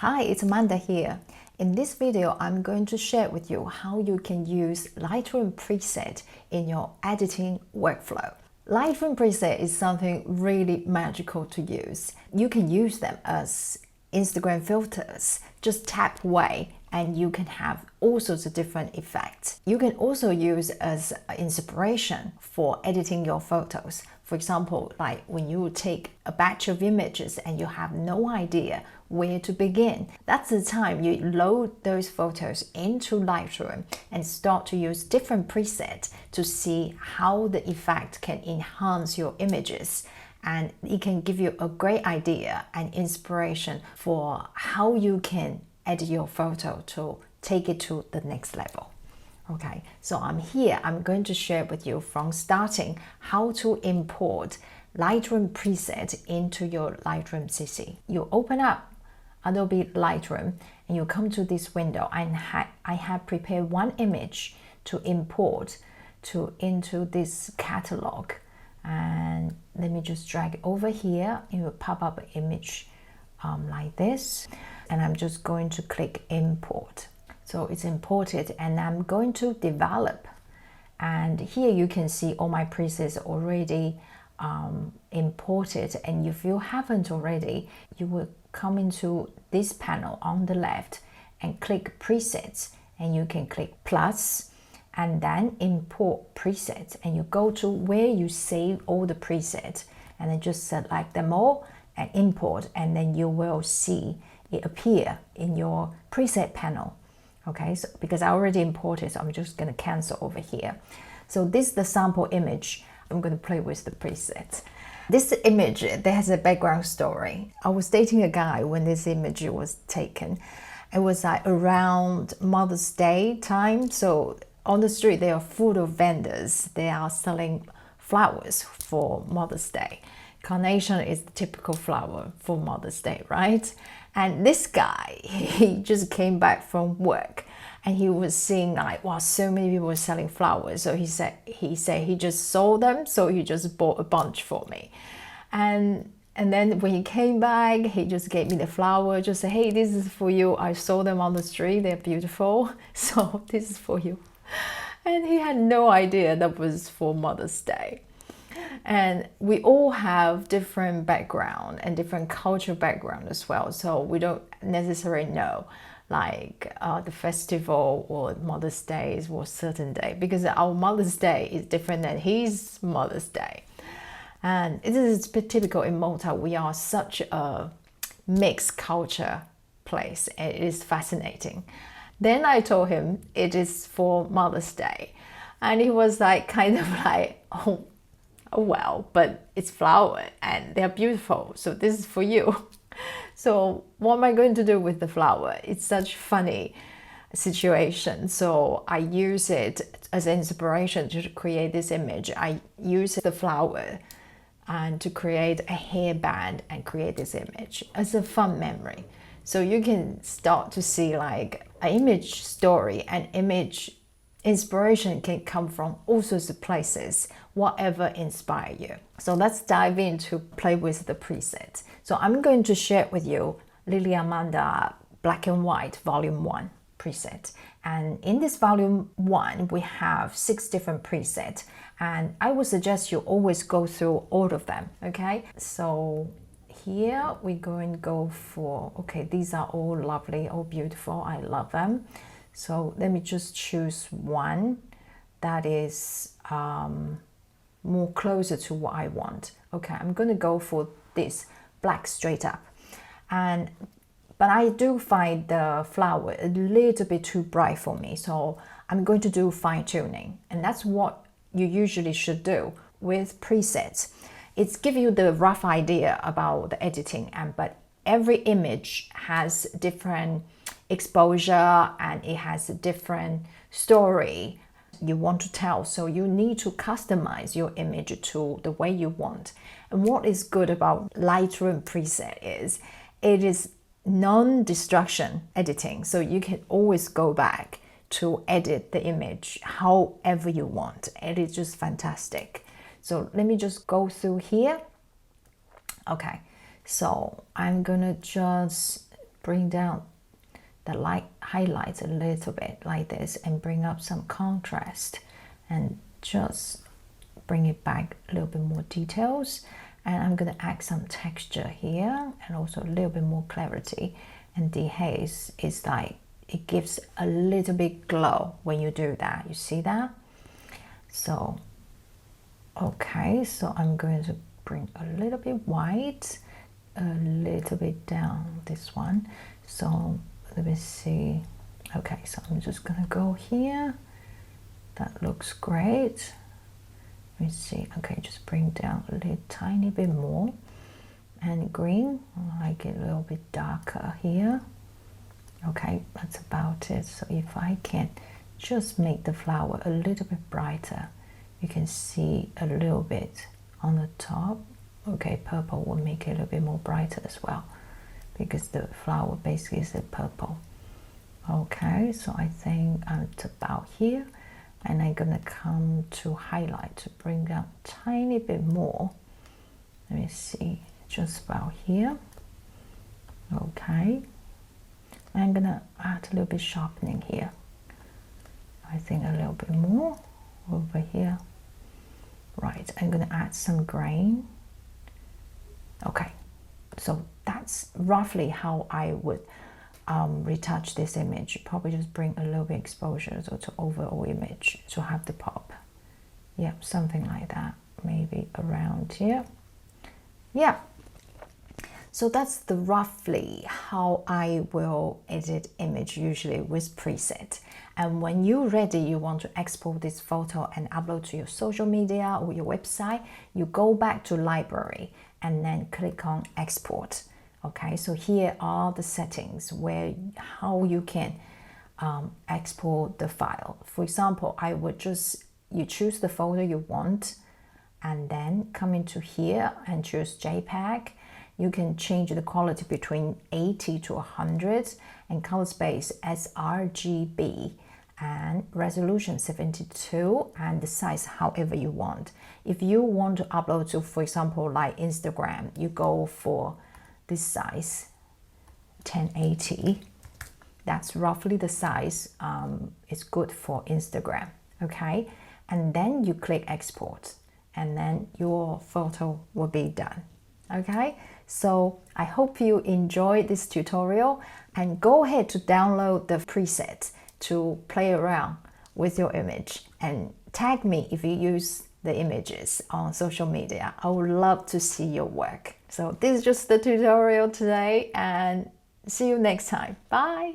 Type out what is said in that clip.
Hi, it's Amanda here. In this video, I'm going to share with you how you can use Lightroom preset in your editing workflow. Lightroom preset is something really magical to use. You can use them as Instagram filters. Just tap away and you can have all sorts of different effects. You can also use as inspiration for editing your photos. For example, like when you take a batch of images and you have no idea where to begin, that's the time you load those photos into Lightroom and start to use different presets to see how the effect can enhance your images. And it can give you a great idea and inspiration for how you can edit your photo to take it to the next level. Okay, so I'm going to share with you from starting how to import Lightroom preset into your Lightroom CC. You open up Adobe Lightroom and you come to this window, and I have prepared one image to import into this catalog. And let me just drag it over here. It will pop up an image like this, and I'm just going to click import. So it's imported and I'm going to develop, and here you can see all my presets already imported. And if you haven't already, you will come into this panel on the left and click presets, and you can click plus and then import presets, and you go to where you save all the presets and then just select them all and import, and then you will see it appear in your preset panel. Okay, so because I already imported, so I'm just going to cancel over here. So this is the sample image. I'm going to play with the presets. This image, there has a background story. I was dating a guy when this image was taken. It was like around Mother's Day time. So on the street, they are full of vendors. They are selling flowers for Mother's Day. Carnation is the typical flower for Mother's Day, right? And this guy, he just came back from work and he was seeing like, wow, so many people were selling flowers. So he said he just saw them, so he just bought a bunch for me. And then when he came back, he just gave me the flower, just said, hey, this is for you. I saw them on the street, they're beautiful. So this is for you. And he had no idea that was for Mother's Day. And we all have different background and different cultural background as well. So we don't necessarily know like the festival or Mother's Day is a certain day, because our Mother's Day is different than his Mother's Day. And it is typical in Malta. We are such a mixed culture place, and it is fascinating. Then I told him it is for Mother's Day, and he was like kind of like, oh well, but it's flower and they're beautiful, so this is for you. So what am I going to do with the flower? It's such funny situation. So I use it as inspiration to create this image. I use the flower and to create a hairband and create this image as a fun memory. So you can start to see like an image story and image inspiration can come from all sorts of places, whatever inspire you. So let's dive in to play with the preset. So I'm going to share with you Lily Amanda Black and White Volume 1 preset. And in this Volume 1, we have 6 different presets. And I would suggest you always go through all of them, okay? So here we're going to go for, okay, these are all lovely, all beautiful. I love them. So let me just choose one that is more closer to what I want. Okay, I'm going to go for this black straight up. But I do find the flower a little bit too bright for me. So I'm going to do fine tuning. And that's what you usually should do with presets. It's give you the rough idea about the editing, but every image has different exposure and it has a different story you want to tell. So you need to customize your image to the way you want. And what is good about Lightroom preset is it is non-destruction editing. So you can always go back to edit the image however you want. It is just fantastic. So let me just go through here. Okay, so I'm gonna just bring down the light highlights a little bit like this and bring up some contrast and just bring it back a little bit more details. And I'm going to add some texture here and also a little bit more clarity. And the haze is like, it gives a little bit glow when you do that. You see that? So, okay, so I'm going to bring a little bit white, a little bit down this one. So let me see. Okay, so I'm just going to go here. That looks great. Let me see. Okay, just bring down a little tiny bit more. And green, I like it a little bit darker here. Okay, that's about it. So if I can just make the flower a little bit brighter, you can see a little bit on the top. Okay, purple will make it a little bit more brighter as well, because the flower basically is a purple. Okay, so I think it's about here. And I'm gonna come to highlight to bring down a tiny bit more. Let me see, just about here. Okay, I'm gonna add a little bit sharpening here. I think a little bit more over here. Right, I'm gonna add some grain. Okay, so that's roughly how I would retouch this image. Probably just bring a little bit exposure to overall image to have the pop. Yeah, something like that, maybe around here. Yeah, so that's the roughly how I will edit image usually with preset. And when you're ready, you want to export this photo and upload to your social media or your website, you go back to library and then click on export. Okay, so here are the settings where how you can export the file. For example, I would just, you choose the folder you want and then come into here and choose JPEG. You can change the quality between 80 to 100 and color space sRGB and resolution 72 and the size however you want. If you want to upload to, for example, like Instagram, you go for this size 1080. That's roughly the size. It's good for Instagram. Okay, and then you click export and then your photo will be done. Okay, so I hope you enjoyed this tutorial and go ahead to download the preset to play around with your image and tag me if you use the images on social media. I would love to see your work. So this is just the tutorial today and see you next time. Bye.